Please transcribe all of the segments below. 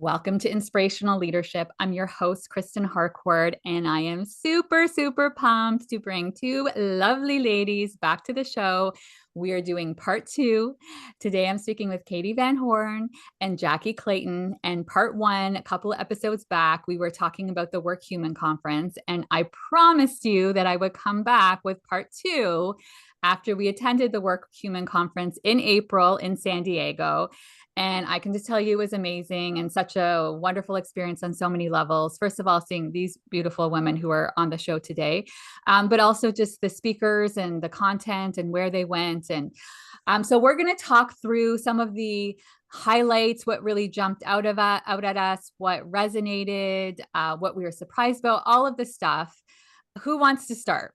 Welcome to Inspirational Leadership. I'm your host, Kristen Harcourt, and I am super pumped to bring two lovely ladies back to the show. We are doing part two. Today, I'm speaking with Katee Van Horn and Jackye Clayton. And part one, a couple of episodes back, we were talking about the Workhuman conference. And I promised you that I would come back with part two after we attended the Workhuman conference in April in San Diego. And I can just tell you it was amazing and such a wonderful experience on so many levels. First of all, seeing these beautiful women who are on the show today, but also just the speakers and the content and where they went. And so we're going to talk through some of the highlights, what really jumped out at us, what resonated, what we were surprised about, all of the stuff. Who wants to start?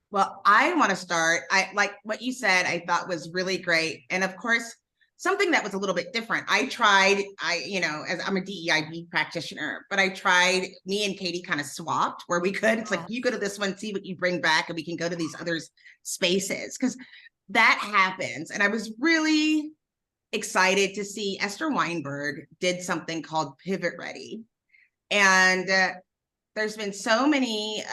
Well, I want to start. I like what you said, I thought was really great. And of course, something that was a little bit different. As I'm a DEIB practitioner, but me and Katee kind of swapped where we could. It's like, you go to this one, see what you bring back, and we can go to these other spaces because that happens. And I was really excited to see Esther Weinberg did something called Pivot Ready. And there's been so many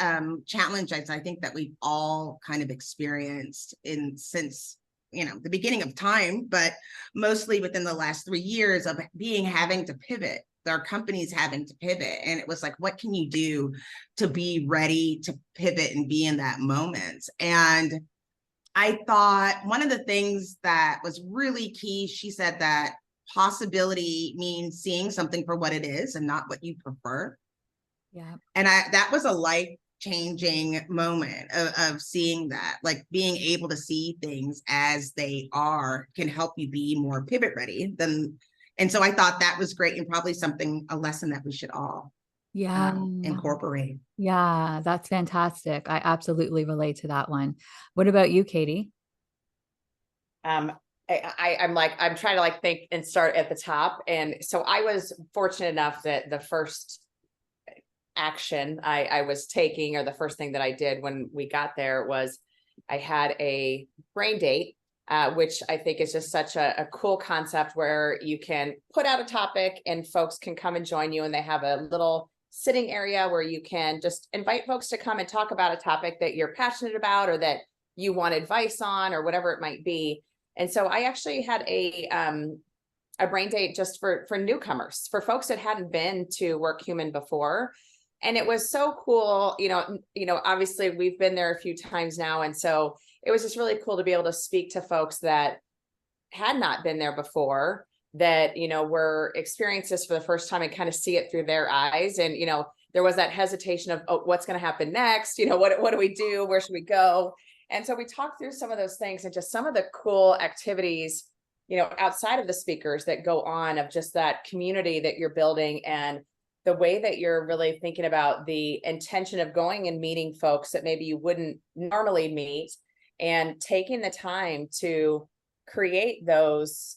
challenges, I think, that we've all kind of experienced since the beginning of time, but mostly within the last 3 years of having to pivot, our companies having to pivot. And it was like, what can you do to be ready to pivot and be in that moment? And I thought one of the things that was really key, she said that possibility means seeing something for what it is and not what you prefer. Yeah. And that was a life-changing moment of seeing that, like being able to see things as they are can help you be more pivot ready and so I thought that was great and probably a lesson that we should all incorporate. Yeah, that's fantastic. I absolutely relate to that one. What about you, Katee? I'm trying to think and start at the top. And so I was fortunate enough that the first action I was taking, or the first thing that I did when we got there, was I had a brain date, which I think is just such a cool concept where you can put out a topic and folks can come and join you, and they have a little sitting area where you can just invite folks to come and talk about a topic that you're passionate about or that you want advice on or whatever it might be. And so I actually had a brain date just for newcomers, for folks that hadn't been to Workhuman before. And it was so cool. Obviously we've been there a few times now. And so it was just really cool to be able to speak to folks that had not been there before, that, were experiencing this for the first time and kind of see it through their eyes. And, there was that hesitation of, oh, what's going to happen next? What do we do? Where should we go? And so we talked through some of those things and just some of the cool activities, outside of the speakers that go on, of just that community that you're building and the way that you're really thinking about the intention of going and meeting folks that maybe you wouldn't normally meet, and taking the time to create those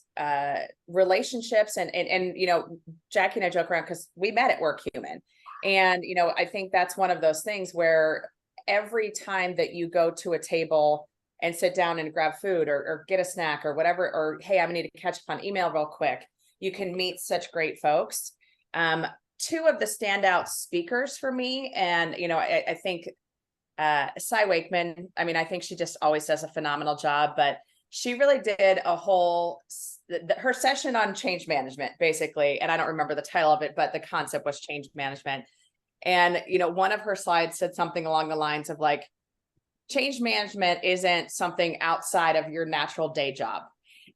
relationships. And Jackye and I joke around because we met at Workhuman. And, I think that's one of those things where every time that you go to a table and sit down and grab food or get a snack or whatever, or, hey, I need to catch up on email real quick, you can meet such great folks. Two of the standout speakers for me, and I think Cy Wakeman, I think she just always does a phenomenal job, but she really did her session on change management, basically, and I don't remember the title of it, but the concept was change management. And one of her slides said something along the lines of like, change management isn't something outside of your natural day job.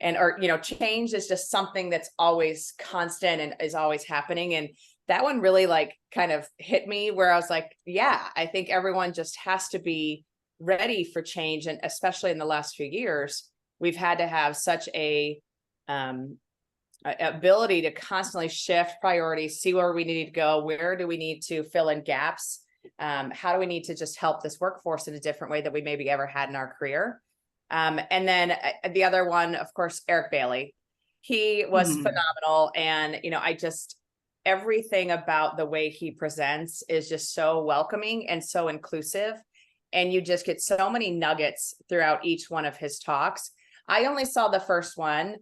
Or change is just something that's always constant and is always happening. And that one really kind of hit me, where I was like, yeah, I think everyone just has to be ready for change. And especially in the last few years, we've had to have such a ability to constantly shift priorities, see where we need to go, where do we need to fill in gaps, how do we need to just help this workforce in a different way that we maybe ever had in our career. And then the other one, of course, Eric Bailey. He was phenomenal. And, everything about the way he presents is just so welcoming and so inclusive. And you just get so many nuggets throughout each one of his talks. I only saw the first one,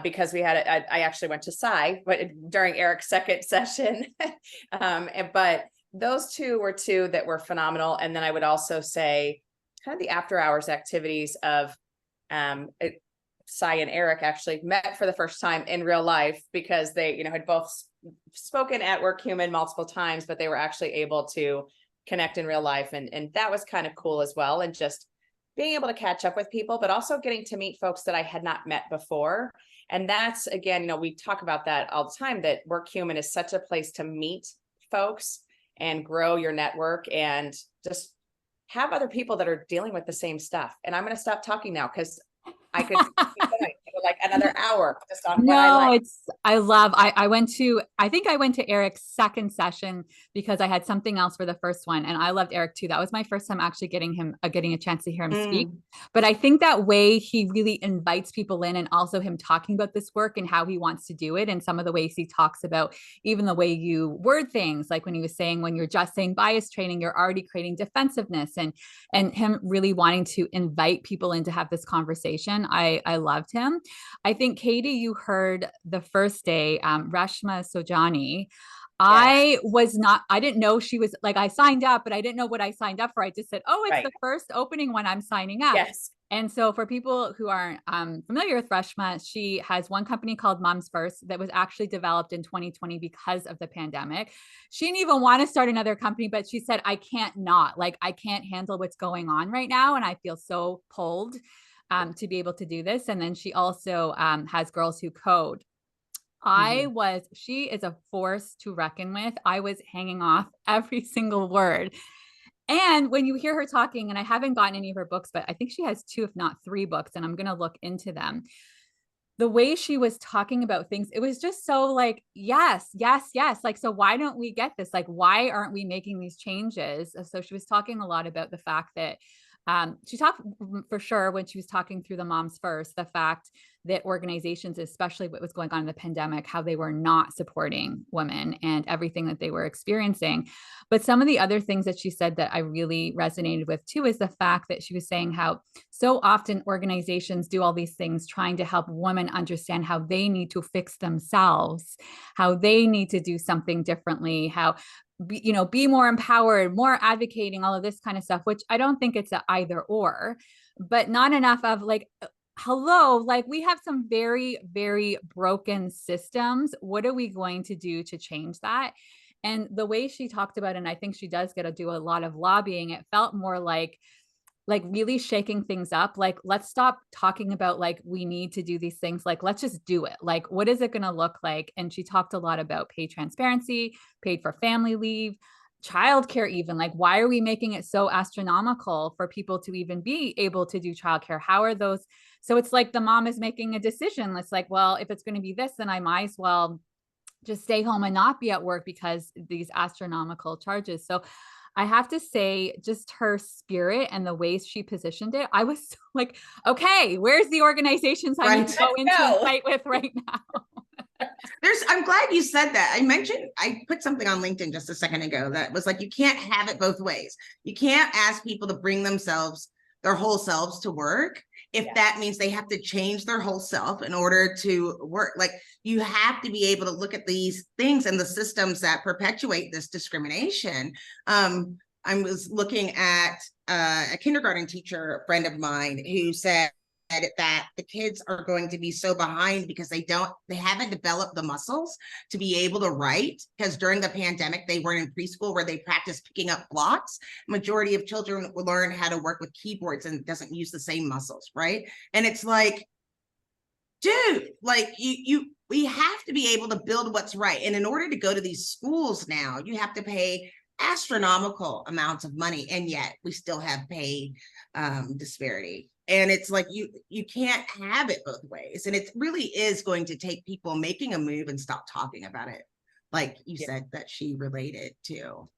because we had, I actually went to Psy, but during Eric's second session, but those two were two that were phenomenal. And then I would also say kind of the after hours activities of, Psy and Eric actually met for the first time in real life, because they, had both spoken at Workhuman multiple times, but they were actually able to connect in real life. And that was kind of cool as well. And just being able to catch up with people, but also getting to meet folks that I had not met before. And that's, again, we talk about that all the time, that Workhuman is such a place to meet folks and grow your network and just have other people that are dealing with the same stuff. And I'm going to stop talking now, because I could keep going for like another hour just on what I like. I think I went to Eric's second session because I had something else for the first one. And I loved Eric too. That was my first time actually getting a chance to hear him speak. But I think that way he really invites people in, and also him talking about this work and how he wants to do it. And some of the ways he talks about even the way you word things, like when he was saying, when you're just saying bias training, you're already creating defensiveness, and him really wanting to invite people in to have this conversation. I loved him. I think, Katee, you heard the first day, Reshma Sojani. I didn't know she was, like, I signed up, but I didn't know what I signed up for. I just said, oh, it's the first opening when I'm signing up. Yes. And so for people who aren't familiar with Reshma, she has one company called Moms First that was actually developed in 2020 because of the pandemic. She didn't even want to start another company, but she said, I can't handle what's going on right now. And I feel so pulled to be able to do this. And then she also has Girls Who Code. She is a force to reckon with. I was hanging off every single word. And when you hear her talking, and I haven't gotten any of her books, but I think she has 2, if not 3 books, and I'm going to look into them. The way she was talking about things, it was just so like, yes, yes, yes. Like, so why don't we get this? Like, why aren't we making these changes? So she was talking a lot about the fact that she talked for sure when she was talking through the Moms First, the fact that organizations, especially what was going on in the pandemic, how they were not supporting women and everything that they were experiencing. But some of the other things that she said that I really resonated with too is the fact that she was saying how so often organizations do all these things trying to help women understand how they need to fix themselves, how they need to do something differently, how be more empowered, more advocating, all of this kind of stuff, which I don't think it's an either or, but not enough of like, hello, like we have some very, very broken systems. What are we going to do to change that? And the way she talked about it, and I think she does get to do a lot of lobbying, it felt more like really shaking things up. Like, let's stop talking about like, we need to do these things. Like, let's just do it. Like, what is it going to look like? And she talked a lot about pay transparency, paid for family leave, childcare, even like, why are we making it so astronomical for people to even be able to do childcare? How are those? So it's like the mom is making a decision. It's like, well, if it's going to be this, then I might as well just stay home and not be at work because these astronomical charges. So I have to say, just her spirit and the ways she positioned it, I was like, okay, where's the organizations I need to go into and fight with right now? I'm glad you said that. I put something on LinkedIn just a second ago that was like, you can't have it both ways. You can't ask people to bring their whole selves to work if that means they have to change their whole self in order to work. Like, you have to be able to look at these things and the systems that perpetuate this discrimination. I was looking at a kindergarten teacher, a friend of mine, who said that the kids are going to be so behind because they haven't developed the muscles to be able to write, because during the pandemic they weren't in preschool where they practiced picking up blocks. Majority of children will learn how to work with keyboards and doesn't use the same muscles, right? And it's like, dude, like we have to be able to build what's right. And in order to go to these schools now, you have to pay astronomical amounts of money, and yet we still have pay disparity. And it's like, you can't have it both ways. And it really is going to take people making a move and stop talking about it, like you said that she related to.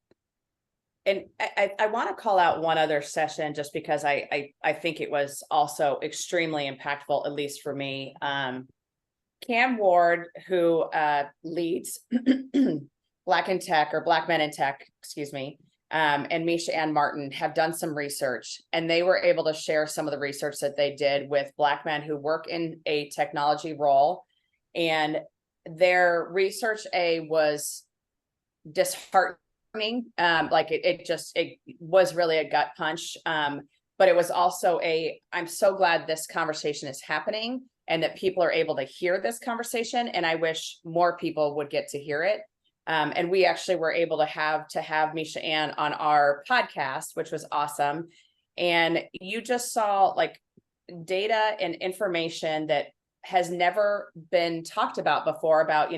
And I want to call out one other session just because I think it was also extremely impactful, at least for me. Cam Ward, who leads Black Men in Tech, excuse me. and Misha Ann Martin have done some research, and they were able to share some of the research that they did with Black men who work in a technology role. And their research was disheartening. Like it was really a gut punch. But it was also I'm so glad this conversation is happening and that people are able to hear this conversation. And I wish more people would get to hear it. And we actually were able to have Misha Ann on our podcast, which was awesome. And you just saw like data and information that has never been talked about before about,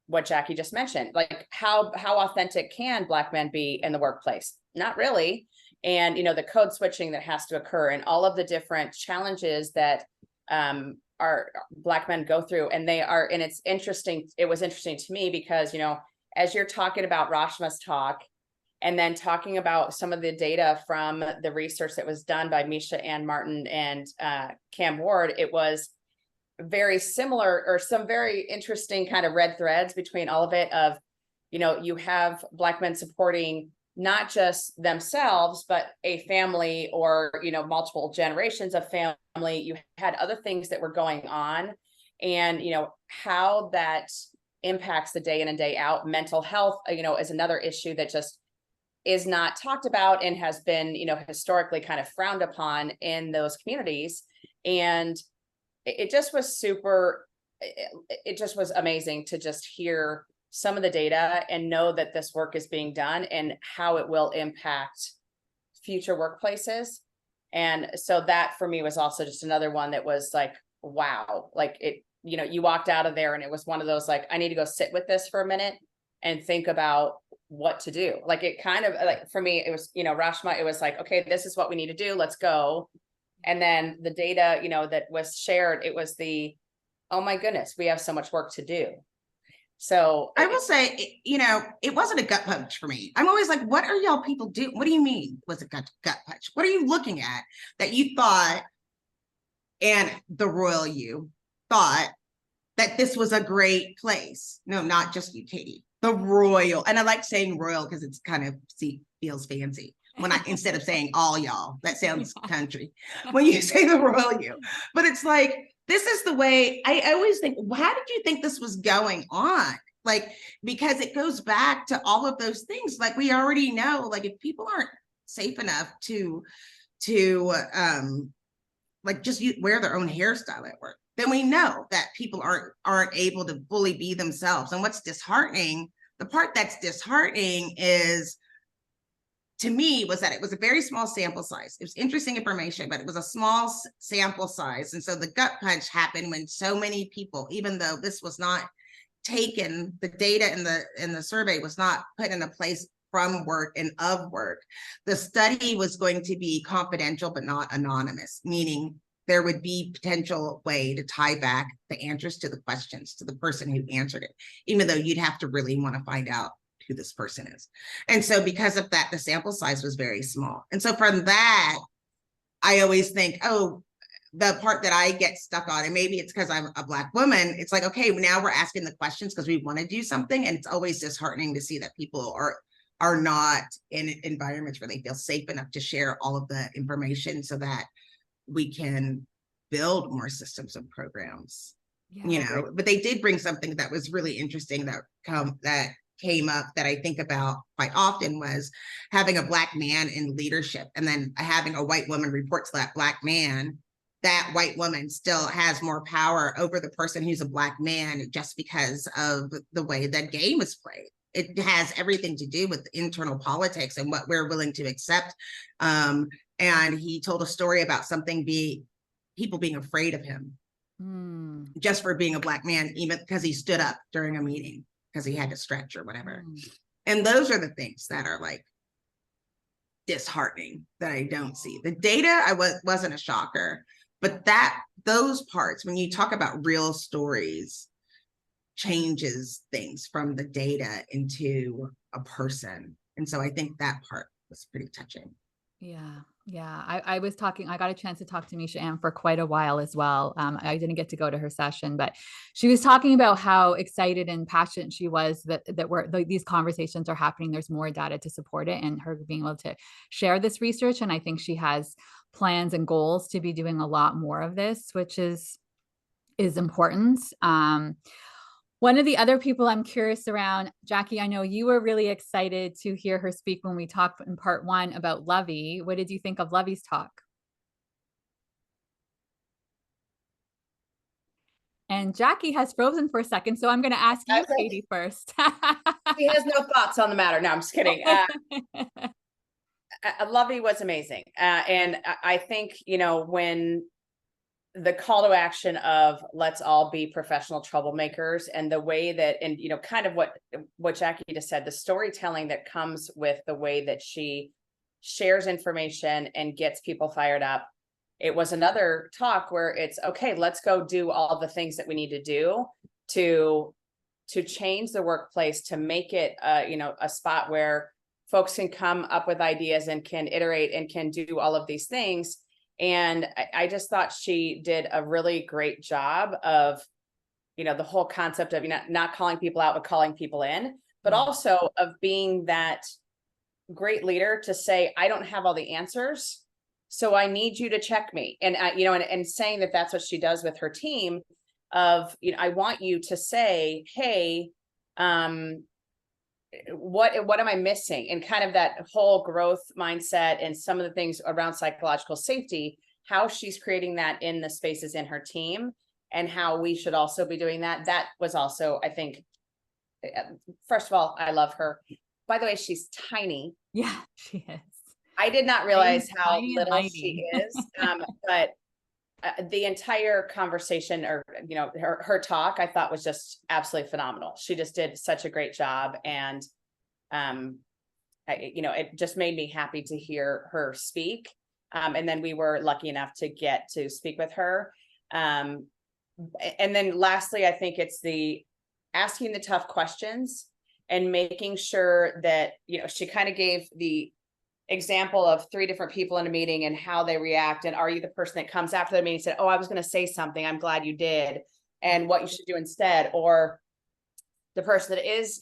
what Jackye just mentioned, like how authentic can Black men be in the workplace? Not really. And, the code switching that has to occur and all of the different challenges that our Black men go through. And it's interesting. It was interesting to me because, as you're talking about Rashma's talk and then talking about some of the data from the research that was done by Misha Ann Martin and Cam Ward, it was very similar or some very interesting kind of red threads between all of it of, you have Black men supporting not just themselves, but a family or, multiple generations of family. You had other things that were going on and, how that impacts the day in and day out. Mental health, is another issue that just is not talked about and has been, historically kind of frowned upon in those communities. And it just was it just was amazing to just hear some of the data and know that this work is being done and how it will impact future workplaces. And so that for me was also just another one that was like, wow, like it, you walked out of there and it was one of those, like, I need to go sit with this for a minute and think about what to do. Like it kind of like, for me, it was, Rashma, it was like, okay, this is what we need to do. Let's go. And then the data, that was shared, it was oh my goodness, we have so much work to do. So I will say, it wasn't a gut punch for me. I'm always like, what are y'all people doing? What do you mean was a gut punch? What are you looking at that you thought, and the royal you thought that this was a great place? No, not just you, Katee. The royal, and I like saying royal because it's kind of feels fancy. When instead of saying all y'all, that sounds country. When you say the royal you, but it's like, this is the way I always think, how did you think this was going on? Like, because it goes back to all of those things. Like we already know, like if people aren't safe enough to like just wear their own hairstyle at work, then we know that people aren't able to fully be themselves. And what's disheartening, the part that's disheartening is, to me, was that it was a very small sample size. It was interesting information, but it was a small sample size. And so the gut punch happened when so many people, even though this was not taken, the data in the survey was not put in a place from work and of work. The study was going to be confidential, but not anonymous, meaning there would be potential way to tie back the answers to the questions to the person who answered it, even though you'd have to really want to find out who this person is. And so because of that, the sample size was very small. And so from that, I always think, oh, the part that I get stuck on, and maybe it's because I'm a Black woman, it's like, okay, now we're asking the questions because we want to do something. And it's always disheartening to see that people are not in environments where they feel safe enough to share all of the information so that we can build more systems and programs. But they did bring something that was really interesting that came up that I think about quite often, was having a Black man in leadership and then having a white woman report to that Black man. That white woman still has more power over the person who's a Black man just because of the way that game is played. It has everything to do with internal politics and what we're willing to accept. And he told a story about people being afraid of him just for being a Black man, even because he stood up during a meeting because he had to stretch or whatever. And those are the things that are like disheartening that I don't see. The data wasn't a shocker, but those parts, when you talk about real stories, changes things from the data into a person. And so I think that part was pretty touching. Yeah. Yeah, I got a chance to talk to Misha Ann for quite a while as well. I didn't get to go to her session, but she was talking about how excited and passionate she was these conversations are happening. There's more data to support it, and her being able to share this research. And I think she has plans and goals to be doing a lot more of this, which is important. One of the other people I'm curious around, Jackye, I know you were really excited to hear her speak when we talked in part 1 about Lovey. What did you think of Lovey's talk? And Jackye has frozen for a second, so I'm going to ask you, Katee, first. He has no thoughts on the matter. No, I'm just kidding. Lovey was amazing. And I think, when the call to action of let's all be professional troublemakers, and the way that, and kind of what Jackye just said, the storytelling that comes with the way that she shares information and gets people fired up. It was another talk where it's okay, let's go do all the things that we need to do to change the workplace, to make it a spot where folks can come up with ideas and can iterate and can do all of these things. And I just thought she did a really great job of, the whole concept of not calling people out, but calling people in, but also of being that great leader to say, I don't have all the answers, so I need you to check me. And and saying that that's what she does with her team of, I want you to say, hey, what am I missing? And kind of that whole growth mindset and some of the things around psychological safety, how she's creating that in the spaces in her team, and how we should also be doing that. That was also, I think, first of all, I love her. By the way, she's tiny. Yeah, she is. I did not realize how tiny little she is, but the entire conversation, or her talk, I thought was just absolutely phenomenal. She just did such a great job, and it just made me happy to hear her speak. And then we were lucky enough to get to speak with her. And then lastly, I think it's the asking the tough questions and making sure that she kind of gave the example of 3 different people in a meeting and how they react. And are you the person that comes after the meeting and said, oh, I was going to say something, I'm glad you did, and what you should do instead? Or the person that is,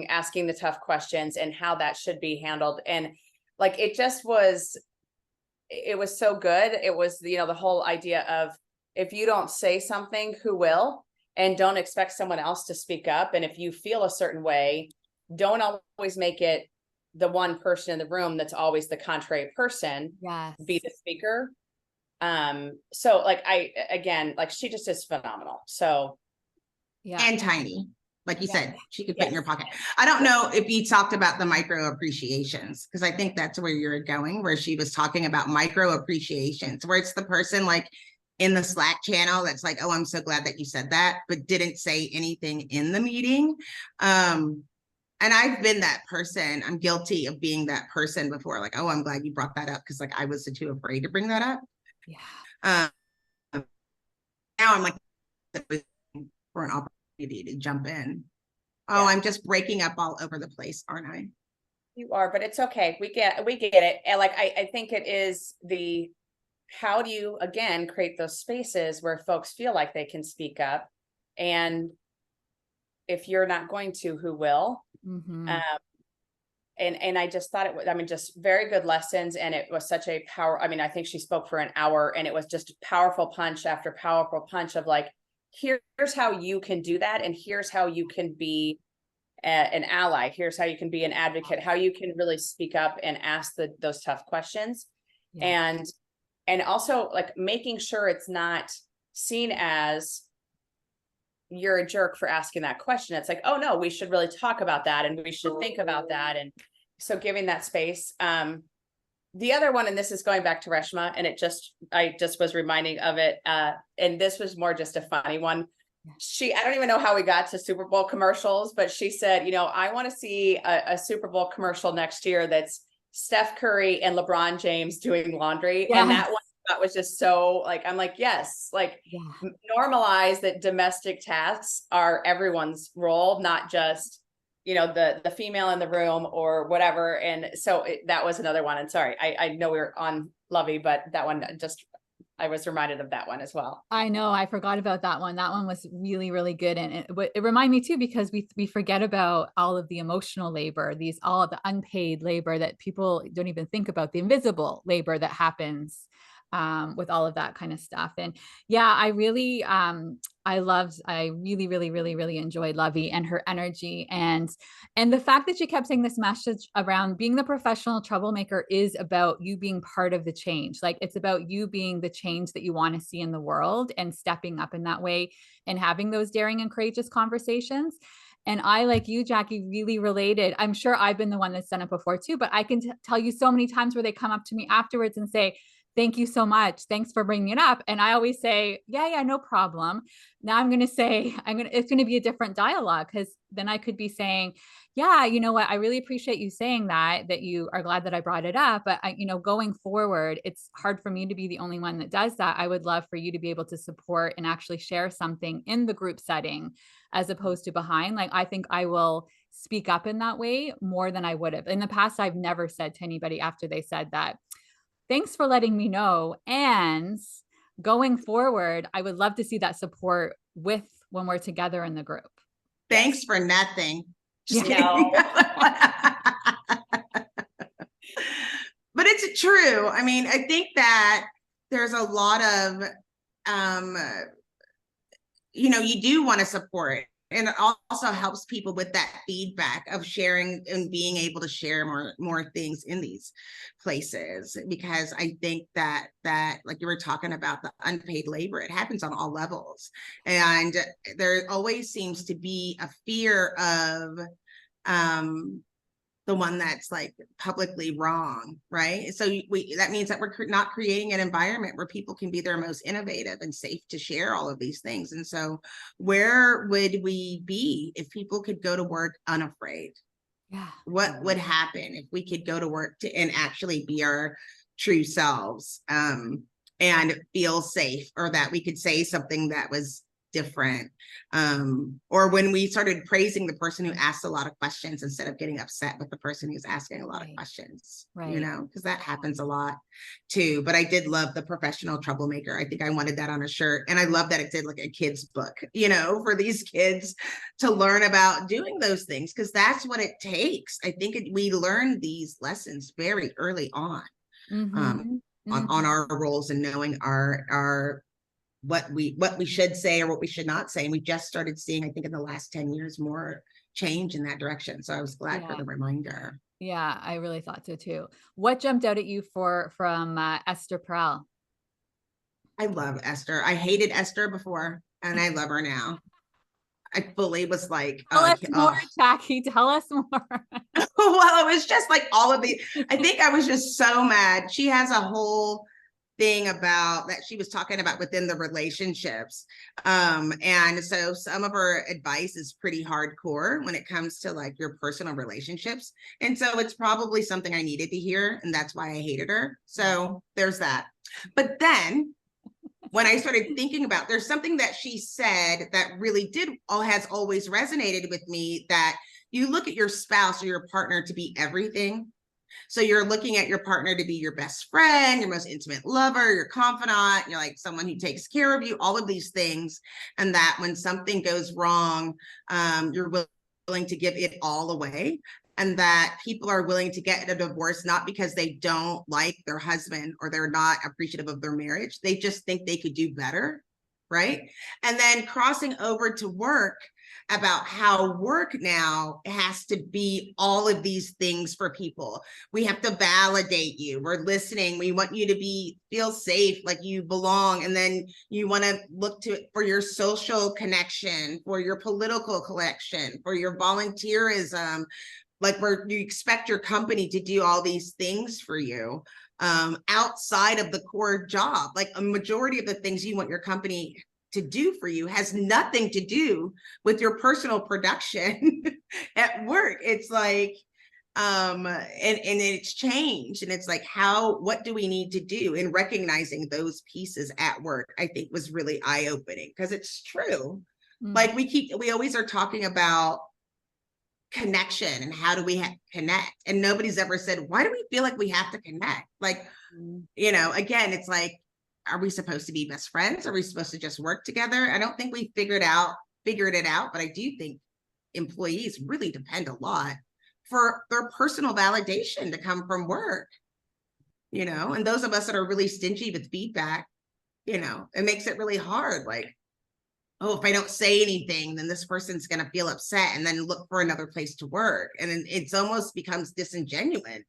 asking the tough questions and how that should be handled. And like, it was so good. It was, the whole idea of, if you don't say something, who will? And don't expect someone else to speak up. And if you feel a certain way, don't always make it the one person in the room that's always the contrary person. Yes. Be the speaker. So like, she just is phenomenal. So yeah. And tiny, like you said, she could fit in your pocket. I don't know if you talked about the micro appreciations, because I think that's where you're going, where she was talking about micro appreciations, where it's the person like in the Slack channel that's like, oh, I'm so glad that you said that, but didn't say anything in the meeting. And I've been that person. I'm guilty of being that person before. Like, oh, I'm glad you brought that up, because like I was too afraid to bring that up. Yeah. Now I'm like, for an opportunity to jump in. Oh, yeah. I'm just breaking up all over the place, aren't I? You are, but it's okay. We get it. And like, I think it is how do you, again, create those spaces where folks feel like they can speak up? And if you're not going to, who will? Mm-hmm. And I just thought it was, just very good lessons. And it was such a power. I think she spoke for an hour, and it was just powerful punch after powerful punch of like, here's how you can do that. And here's how you can be an ally. Here's how you can be an advocate, how you can really speak up and ask those tough questions. Yeah. And also like making sure it's not seen as you're a jerk for asking that question. It's like, oh no, we should really talk about that, and we should think about that. And so giving that space. The other one, and this is going back to Reshma, and I just was reminding of it. And this was more just a funny one. I don't even know how we got to Super Bowl commercials, but she said, I want to see a Super Bowl commercial next year that's Steph Curry and LeBron James doing laundry. Yes. And that one that was just so like, I'm like, yes, like normalize that domestic tasks are everyone's role, not just, the female in the room or whatever. And so that was another one. And sorry, I know we were on Lovey, but that one I was reminded of that one as well. I know, I forgot about that one. That one was really, really good. And it reminded me too, because we forget about all of the emotional labor, all of the unpaid labor that people don't even think about, the invisible labor that happens with all of that kind of stuff. And yeah, I really really enjoyed Lovey and her energy, and the fact that she kept saying this message around being the professional troublemaker is about you being part of the change. Like, it's about you being the change that you want to see in the world and stepping up in that way and having those daring and courageous conversations. And I, like you, Jackye, really related. I'm sure I've been the one that's done it before too, but I can tell you so many times where they come up to me afterwards and say, thank you so much. Thanks for bringing it up. And I always say, yeah, no problem. Now I'm going to say, it's going to be a different dialogue, because then I could be saying, yeah, you know what? I really appreciate you saying that you are glad that I brought it up. But going forward, it's hard for me to be the only one that does that. I would love for you to be able to support and actually share something in the group setting as opposed to behind. Like, I think I will speak up in that way more than I would have. In the past, I've never said to anybody after they said that, thanks for letting me know. And going forward, I would love to see that support when we're together in the group. Thanks for nothing. Just kidding. But it's true. I mean, I think that there's a lot of, you do want to support. And it also helps people with that feedback of sharing and being able to share more things in these places, because I think that like you were talking about, the unpaid labor, it happens on all levels, and there always seems to be a fear of the one that's like publicly wrong, right? So that means that we're not creating an environment where people can be their most innovative and safe to share all of these things. And so where would we be if people could go to work unafraid? Yeah. What would happen if we could go to work and actually be our true selves and feel safe, or that we could say something that was different, or when we started praising the person who asked a lot of questions instead of getting upset with the person who's asking a lot of questions, because that happens a lot too. But I did love the professional troublemaker. I think I wanted that on a shirt, and I love that it did like a kid's book, for these kids to learn about doing those things, because that's what it takes. I think we learn these lessons very early on, on our roles, and knowing our what we should say or what we should not say. And we just started seeing, I think in the last 10 years, more change in that direction. So I was glad for the reminder. Yeah, I really thought so too. What jumped out at you from Esther Perel? I love Esther. I hated Esther before, and I love her now. I fully was like, tell us more, Jackye, tell us more. Well, it was just like all of the, I think I was just so mad. She has a whole thing about that she was talking about within the relationships, and so some of her advice is pretty hardcore when it comes to like your personal relationships, and so it's probably something I needed to hear, and that's why I hated her. So there's that. But then when I started thinking about, there's something that she said that really has always resonated with me, that you look at your spouse or your partner to be everything. So you're looking at your partner to be your best friend, your most intimate lover, your confidant, you're like someone who takes care of you, all of these things. And that when something goes wrong, you're willing to give it all away. And that people are willing to get a divorce, not because they don't like their husband or they're not appreciative of their marriage. They just think they could do better, right? And then crossing over to work, about how work now has to be all of these things for people. We have to validate you. We're listening. We want you to feel safe, like you belong. And then you want to look to it for your social connection, for your political connection, for your volunteerism. Like you expect your company to do all these things for you outside of the core job. Like a majority of the things you want your company to do for you has nothing to do with your personal production at work. It's like, and it's changed. And it's like, what do we need to do in recognizing those pieces at work? I think was really eye-opening, because it's true. Like we always are talking about connection and how do we connect? And nobody's ever said, why do we feel like we have to connect? Like, you know, again, it's like, are we supposed to be best friends? Are we supposed to just work together? I don't think we figured it out, but I do think employees really depend a lot for their personal validation to come from work, you know, and those of us that are really stingy with feedback, you know, it makes it really hard. Like, oh, if I don't say anything, then this person's going to feel upset and then look for another place to work. And then it's almost becomes disingenuous.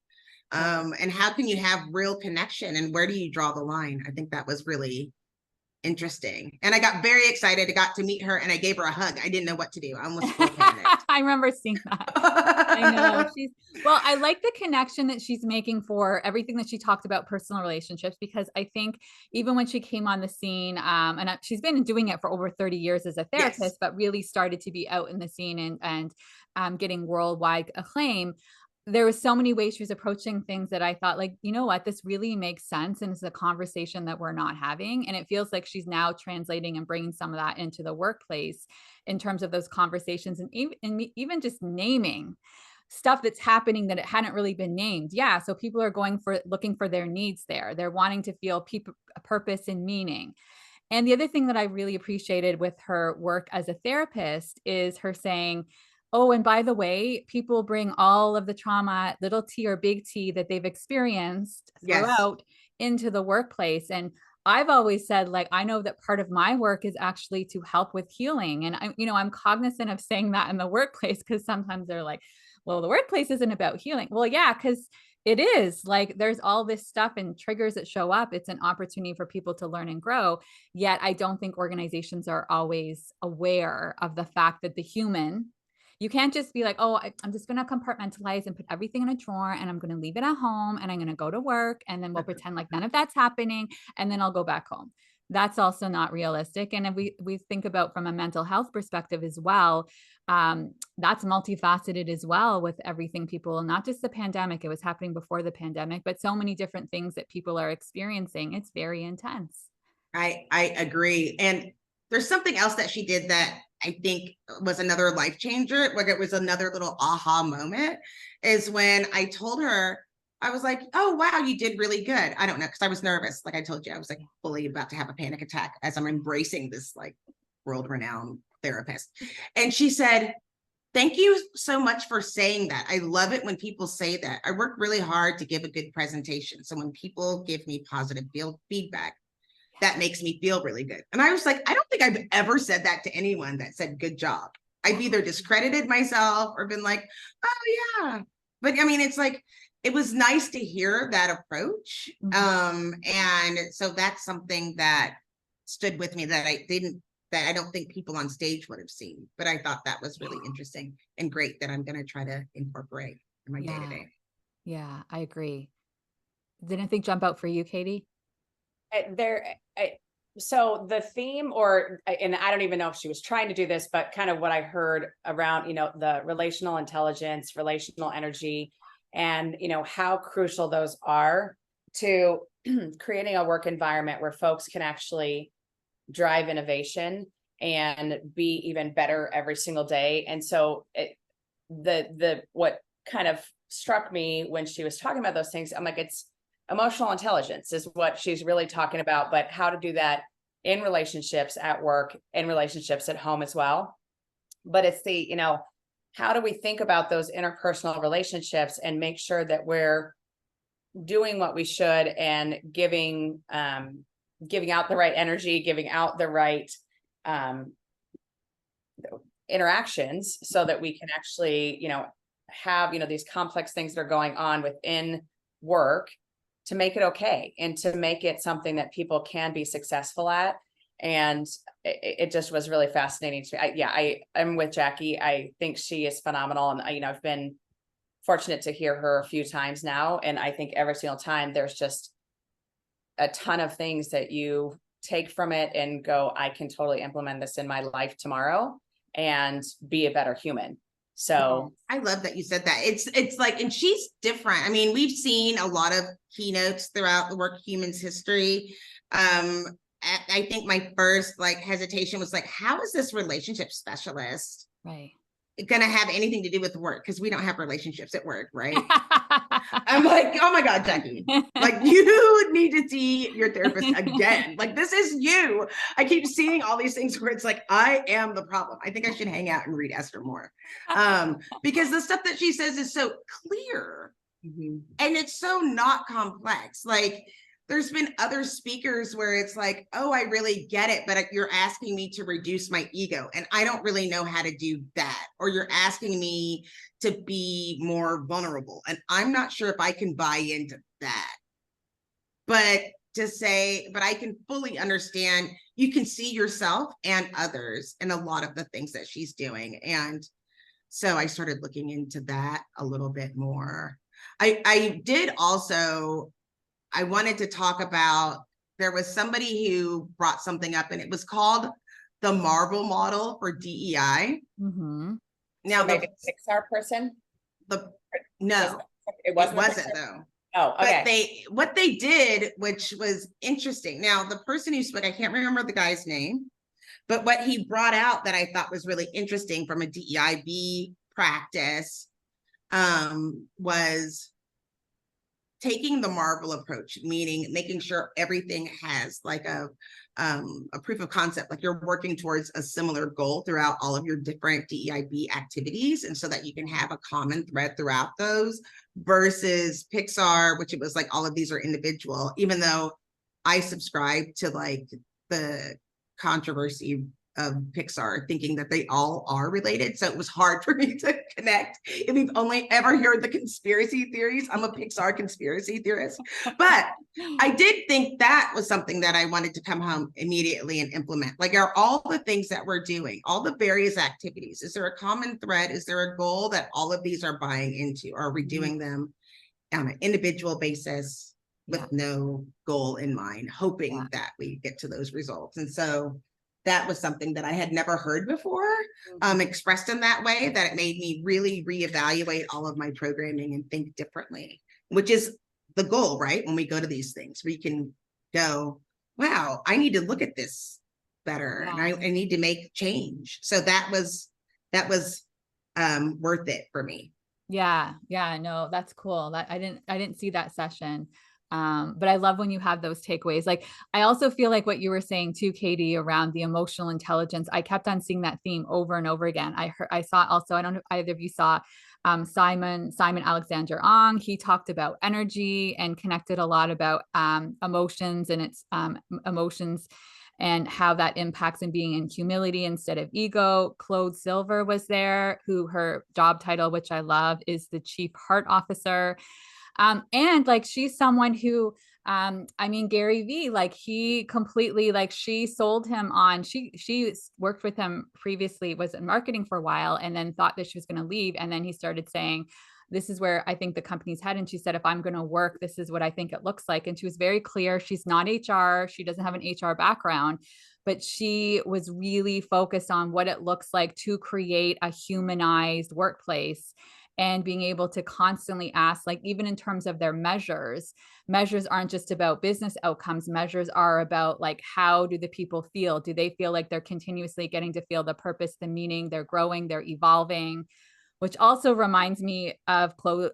And how can you have real connection, and where do you draw the line? I think that was really interesting. And I got very excited. I got to meet her and I gave her a hug. I didn't know what to do. I almost panicked. I remember seeing that. I know. Well, I like the connection that she's making for everything that she talked about personal relationships, because I think even when she came on the scene, and she's been doing it for over 30 years as a therapist, Yes. but really started to be out in the scene and getting worldwide acclaim. There was so many ways she was approaching things that I thought, like, you know what, this really makes sense. And it's a conversation that we're not having. And it feels like she's now translating and bringing some of that into the workplace in terms of those conversations, and even just naming stuff that's happening that it hadn't really been named. Yeah. So people are looking for their needs there. They're wanting to feel purpose and meaning. And the other thing that I really appreciated with her work as a therapist is her saying, oh, and by the way, people bring all of the trauma, little t or big T, that they've experienced Yes. throughout into the workplace. And I've always said, like, I know that part of my work is actually to help with healing. And I'm cognizant of saying that in the workplace, because sometimes they're like, well, the workplace isn't about healing. Well, yeah, because it is. Like, there's all this stuff and triggers that show up. It's an opportunity for people to learn and grow. Yet I don't think organizations are always aware of the fact that the human, you can't just be like, oh, I'm just going to compartmentalize and put everything in a drawer and I'm going to leave it at home and I'm going to go to work and then we'll pretend like none of that's happening and then I'll go back home. That's also not realistic. And if we think about from a mental health perspective as well, that's multifaceted as well with everything people, not just the pandemic, it was happening before the pandemic, but so many different things that people are experiencing. It's very intense. I agree. And there's something else that she did that I think was another life changer. Like, it was another little aha moment, is when I told her, I was like, oh, wow, you did really good. I don't know, because I was nervous. Like I told you, I was like fully about to have a panic attack as I'm embracing this like world-renowned therapist. And she said, thank you so much for saying that. I love it when people say that. I work really hard to give a good presentation. So when people give me positive feedback, that makes me feel really good. And I was like, I don't think I've ever said that to anyone that said good job. I've either discredited myself or been like, oh yeah. But I mean, it's like, it was nice to hear that approach. And so that's something that stood with me that I don't think people on stage would have seen. But I thought that was really interesting and great that I'm going to try to incorporate in my day-to-day. Yeah, I agree. Did anything jump out for you, Katee? So the theme, and I don't even know if she was trying to do this, but kind of what I heard around, the relational intelligence, relational energy, and, how crucial those are to creating a work environment where folks can actually drive innovation and be even better every single day. And so what kind of struck me when she was talking about those things, I'm like, it's emotional intelligence is what she's really talking about, but how to do that in relationships at work, in relationships at home as well. But it's how do we think about those interpersonal relationships and make sure that we're doing what we should and giving out the right energy, giving out the right interactions so that we can actually, have, these complex things that are going on within work, to make it okay and to make it something that people can be successful at. And it just was really fascinating to me. I'm with Jackye. I think she is phenomenal. And, I've been fortunate to hear her a few times now. And I think every single time there's just a ton of things that you take from it and go, I can totally implement this in my life tomorrow and be a better human. So I love that you said that. It's like, and she's different. I mean, we've seen a lot of keynotes throughout the Workhuman's history. I think my first hesitation was like, how is this relationship specialist? Right. going to have anything to do with work because we don't have relationships at work, right? I'm like, oh my God, Jackye, like you need to see your therapist again. Like, this is you. I keep seeing all these things where it's like, I am the problem. I think I should hang out and read Esther more. Because the stuff that she says is so clear and it's so not complex. Like, there's been other speakers where it's like, oh, I really get it, but you're asking me to reduce my ego and I don't really know how to do that. Or you're asking me to be more vulnerable. And I'm not sure if I can buy into that. But to say, but I can fully understand, you can see yourself and others in a lot of the things that she's doing. And so I started looking into that a little bit more. I did also, I wanted to talk about, there was somebody who brought something up and it was called the Marvel model for DEI. Now, so maybe the Pixar person? No, it wasn't though. Oh, okay. But what they did, which was interesting. Now, the person who spoke, I can't remember the guy's name, but what he brought out that I thought was really interesting from a DEIB practice was taking the Marvel approach, meaning making sure everything has like a proof of concept, like you're working towards a similar goal throughout all of your different DEIB activities. And so that you can have a common thread throughout those, versus Pixar, which it was like all of these are individual, even though I subscribe to like the controversy of Pixar, thinking that they all are related. So it was hard for me to connect. If you've only ever heard the conspiracy theories, I'm a Pixar conspiracy theorist. But I did think that was something that I wanted to come home immediately and implement. Like, are all the things that we're doing, all the various activities, is there a common thread? Is there a goal that all of these are buying into? Or are we doing them on an individual basis with no goal in mind, hoping that we get to those results? And so that was something that I had never heard before, expressed in that way, that it made me really reevaluate all of my programming and think differently, which is the goal, right? When we go to these things, we can go, wow, I need to look at this better and I need to make change. So that was worth it for me. Yeah. No, that's cool. That I didn't see that session. But I love when you have those takeaways. Like, I also feel like what you were saying too, Katee, around the emotional intelligence, I kept on seeing that theme over and over again. I saw also, I don't know if either of you saw, Simon Alexander Ong. He talked about energy and connected a lot about, emotions and its, emotions and how that impacts in being in humility instead of ego. Claude Silver was there, who her job title, which I love, is the Chief Heart Officer. And like, she's someone who, I mean, Gary Vee, like he completely, like she sold him on, she worked with him previously, was in marketing for a while, and then thought that she was going to leave. And then he started saying, this is where I think the company's headed. And she said, if I'm going to work, this is what I think it looks like. And she was very clear. She's not HR. She doesn't have an HR background, but she was really focused on what it looks like to create a humanized workplace, and being able to constantly ask, like, even in terms of their measures aren't just about business outcomes. Measures are about, like, how do the people feel? Do they feel like they're continuously getting to feel the purpose, the meaning, they're growing, they're evolving? Which also reminds me of Cy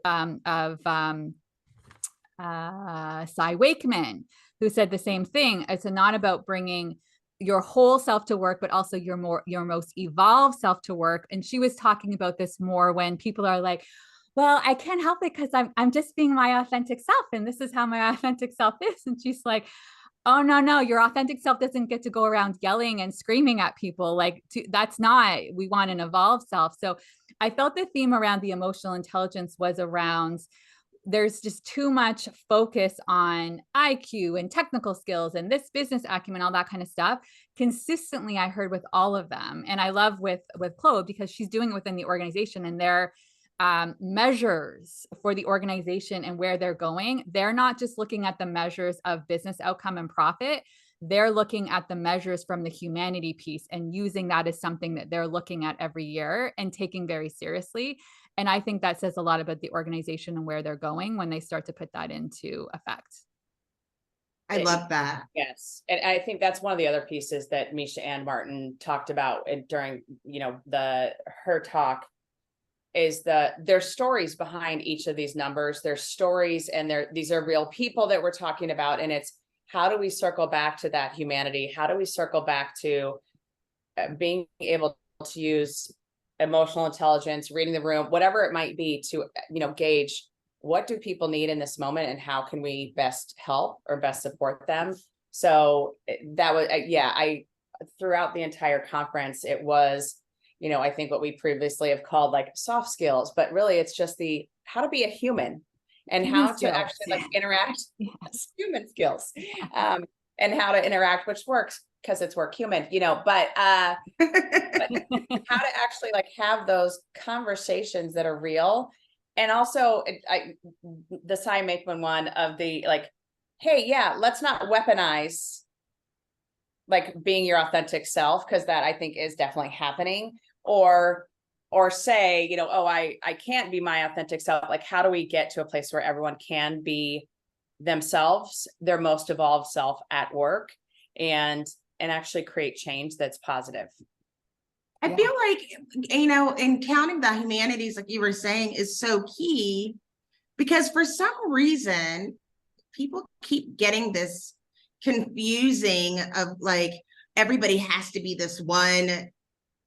Wakeman, who said the same thing. It's not about bringing your whole self to work, but also your most evolved self to work. And she was talking about this more when people are like, well, I can't help it because I'm just being my authentic self, and this is how my authentic self is. And she's like, oh, no, your authentic self doesn't get to go around yelling and screaming at people. Like, that's not, we want an evolved self. So I felt the theme around the emotional intelligence was around, there's just too much focus on IQ and technical skills and this business acumen, all that kind of stuff. Consistently, I heard with all of them. And I love with Claude, because she's doing it within the organization, and their measures for the organization and where they're going. They're not just looking at the measures of business outcome and profit. They're looking at the measures from the humanity piece and using that as something that they're looking at every year and taking very seriously. And I think that says a lot about the organization and where they're going when they start to put that into effect. I love that. Yes. And I think that's one of the other pieces that Misha Ann Martin talked about during, her talk is there's stories behind each of these numbers. There's stories, and these are real people that we're talking about. And it's, how do we circle back to that humanity? How do we circle back to being able to use emotional intelligence, reading the room, whatever it might be, to, gauge what do people need in this moment and how can we best help or best support them? So that was, I throughout the entire conference, it was, I think what we previously have called like soft skills, but really it's just how to be a human and Human how skills. to actually interact, human skills, and how to interact, which works because it's Workhuman, but how to actually have those conversations that are real. And also the Cy Makeman one of the hey, yeah, let's not weaponize being your authentic self, because that I think is definitely happening, or say, oh, I can't be my authentic self. How do we get to a place where everyone can be themselves, their most evolved self at work, and actually create change that's positive? I feel like, in counting the humanities, like you were saying, is so key, because for some reason, people keep getting this confusing of everybody has to be this one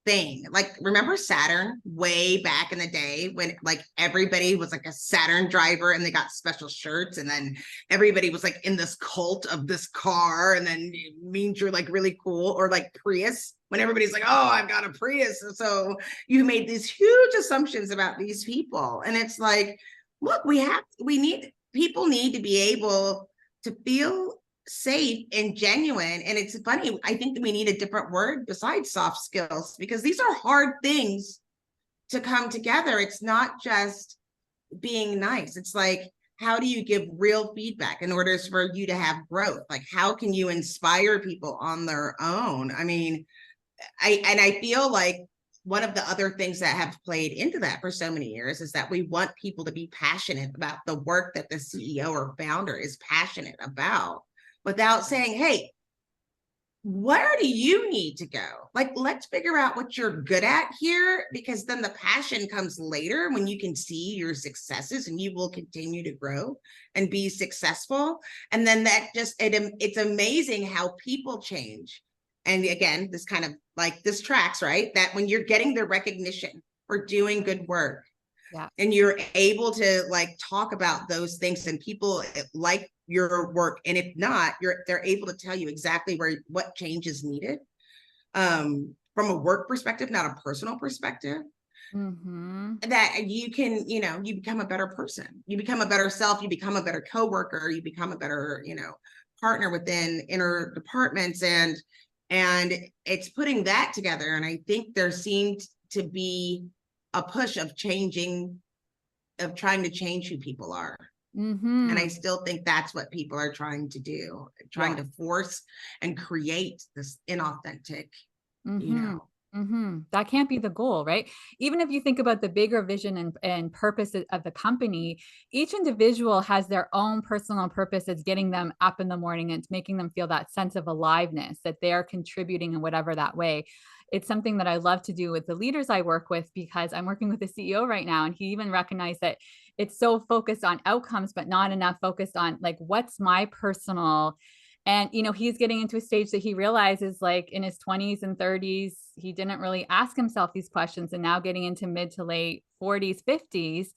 thing. Remember Saturn way back in the day when everybody was a Saturn driver and they got special shirts, and then everybody was in this cult of this car, and then it means you're really cool, or Prius, when everybody's oh, I've got a Prius. So you made these huge assumptions about these people. And it's look, people need to be able to feel safe and genuine. And it's funny, I think that we need a different word besides soft skills, because these are hard things to come together. It's not just being nice. It's how do you give real feedback in order for you to have growth? How can you inspire people on their own? I mean, I feel one of the other things that have played into that for so many years is that we want people to be passionate about the work that the CEO or founder is passionate about, without saying, hey, where do you need to go? Let's figure out what you're good at here, because then the passion comes later when you can see your successes and you will continue to grow and be successful. And then that it's amazing how people change. And again, this kind of this tracks, right? That when you're getting the recognition for doing good work, and you're able to talk about those things, and people like your work, and if not, they're able to tell you exactly what change is needed, from a work perspective, not a personal perspective. That you can, you become a better person, you become a better self, you become a better coworker, you become a better, partner within inner departments, and it's putting that together. And I think there seemed to be a push of trying to change who people are. And I still think that's what people are trying to do, trying to force and create this inauthentic, That can't be the goal, right? Even if you think about the bigger vision and purpose of the company, each individual has their own personal purpose that's getting them up in the morning and making them feel that sense of aliveness, that they are contributing in whatever that way. It's something that I love to do with the leaders I work with, because I'm working with a CEO right now, and he even recognized that it's so focused on outcomes, but not enough focused on what's my personal. And, he's getting into a stage that he realizes in his 20s and 30s, he didn't really ask himself these questions. And now getting into mid to late 40s, 50s,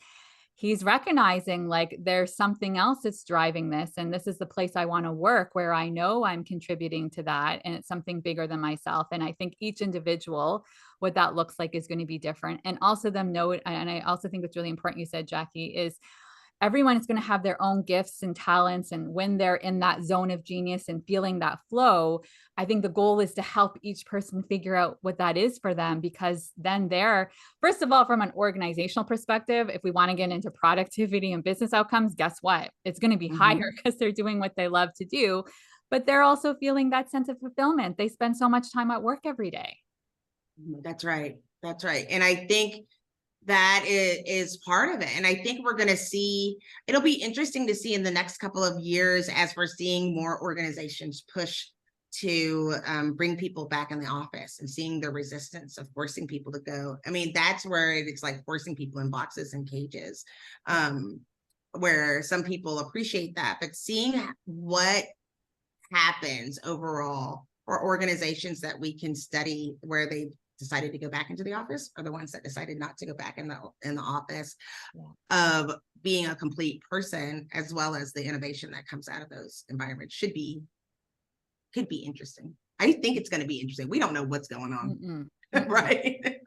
he's recognizing there's something else that's driving this. And this is the place I want to work, where I know I'm contributing to that. And it's something bigger than myself. And I think each individual, what that looks like is going to be different. And also them know it. And I also think what's really important, you said, Jackye, is everyone is going to have their own gifts and talents. And when they're in that zone of genius and feeling that flow, I think the goal is to help each person figure out what that is for them, because then first of all, from an organizational perspective, if we want to get into productivity and business outcomes, guess what? It's going to be higher, because they're doing what they love to do, but they're also feeling that sense of fulfillment. They spend so much time at work every day. That's right. That's right. And I think that is part of it. And I think we're going to see, it'll be interesting to see in the next couple of years as we're seeing more organizations push to bring people back in the office and seeing the resistance of forcing people to go. I mean, that's where it's like forcing people in boxes and cages, where some people appreciate that, but seeing what happens overall for organizations that we can study where they've decided to go back into the office are the ones that decided not to go back in the office, of being a complete person, as well as the innovation that comes out of those environments could be interesting. I think it's going to be interesting. We don't know what's going on. Right.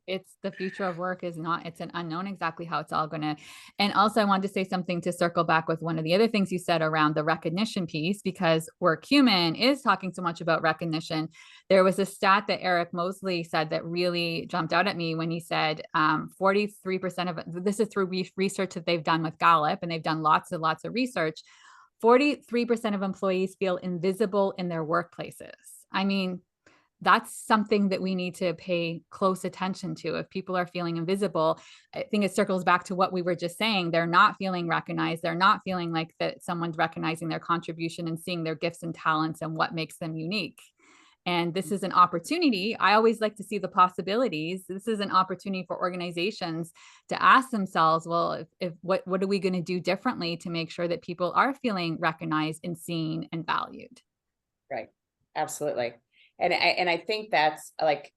It's the future of work it's an unknown exactly how it's all going to. And also I wanted to say something to circle back with one of the other things you said around the recognition piece, because Workhuman is talking so much about recognition. There was a stat that Eric Mosley said that really jumped out at me when he said 43% of this is through research that they've done with Gallup, and they've done lots and lots of research. 43% of employees feel invisible in their workplaces. I mean, that's something that we need to pay close attention to. If people are feeling invisible, I think it circles back to what we were just saying. They're not feeling recognized. They're not feeling like that someone's recognizing their contribution and seeing their gifts and talents and what makes them unique. And this is an opportunity. I always like to see the possibilities. This is an opportunity for organizations to ask themselves, well, if what are we going to do differently to make sure that people are feeling recognized and seen and valued? Right. Absolutely. And I think that's like,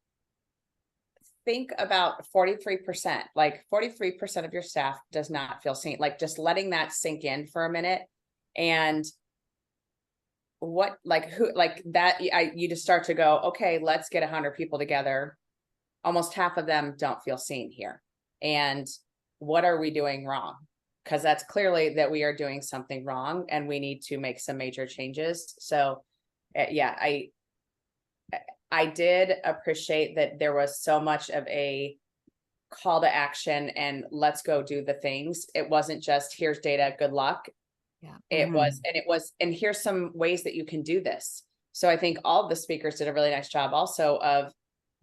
think about 43%, like 43% of your staff does not feel seen, like just letting that sink in for a minute. And what, like who, like that, you just start to go, okay, let's get 100 people together. Almost half of them don't feel seen here. And what are we doing wrong? Because that's clearly that we are doing something wrong and we need to make some major changes. So yeah, I did appreciate that there was so much of a call to action and let's go do the things. It wasn't just here's data, good luck. Yeah. It was, and here's some ways that you can do this. So I think all of the speakers did a really nice job also of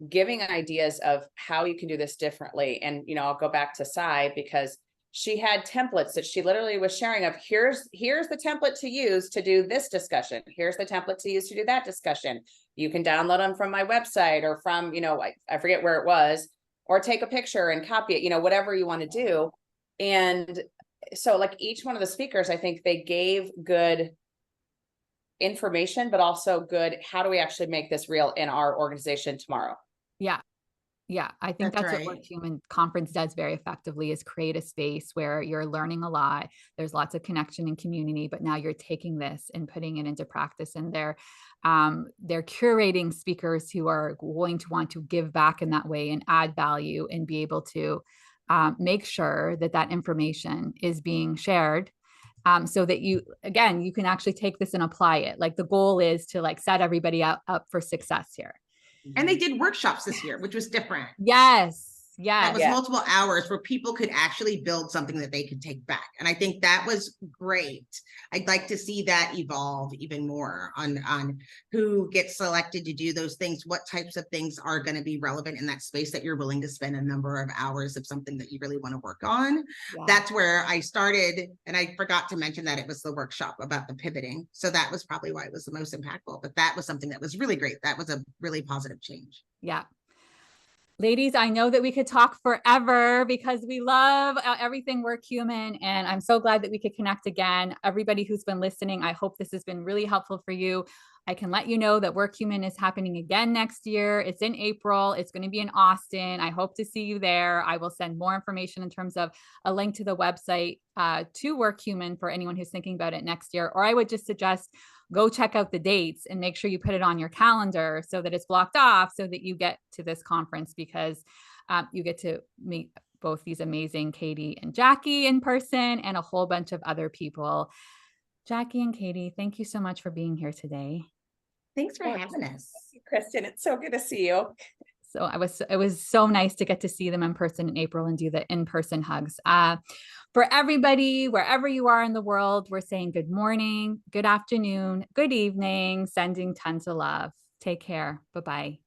giving ideas of how you can do this differently. And, you know, I'll go back to Sai because she had templates that she literally was sharing of here's the template to use to do this discussion. Here's the template to use to do that discussion. You can download them from my website or from, you know, I forget where it was, or take a picture and copy it, you know, whatever you want to do. And so like each one of the speakers, I think they gave good information, but also good, how do we actually make this real in our organization tomorrow? Yeah. Yeah, I think that's right. what Workhuman Conference does very effectively, is create a space where you're learning a lot. There's lots of connection and community, but now you're taking this and putting it into practice. And they're curating speakers who are going to want to give back in that way and add value and be able to make sure that that information is being shared. So that you can actually take this and apply it. Like the goal is to like set everybody up for success here. And they did workshops this year, which was different. Yes. That was multiple hours where people could actually build something that they could take back. And I think that was great. I'd like to see that evolve even more on who gets selected to do those things, what types of things are going to be relevant in that space that you're willing to spend a number of hours of something that you really want to work on. Yeah. That's where I started. And I forgot to mention that it was the workshop about the pivoting. So that was probably why it was the most impactful. But that was something that was really great. That was a really positive change. Yeah. Ladies, I know that we could talk forever because we love everything Workhuman, and I'm so glad that we could connect again. Everybody who's been listening, I hope this has been really helpful for you. I can let you know that Workhuman is happening again next year. It's in April. It's going to be in Austin. I hope to see you there. I will send more information in terms of a link to the website to Workhuman for anyone who's thinking about it next year. Or I would just suggest go check out the dates and make sure you put it on your calendar so that it's blocked off so that you get to this conference, because you get to meet both these amazing Katee and Jackye in person and a whole bunch of other people. Jackye and Katee, thank you so much for being here today. Thanks for having us. Thank you, Kristen. It's so good to see you. So it was so nice to get to see them in person in April and do the in-person hugs. For everybody, wherever you are in the world, we're saying good morning, good afternoon, good evening, sending tons of love. Take care. Bye-bye.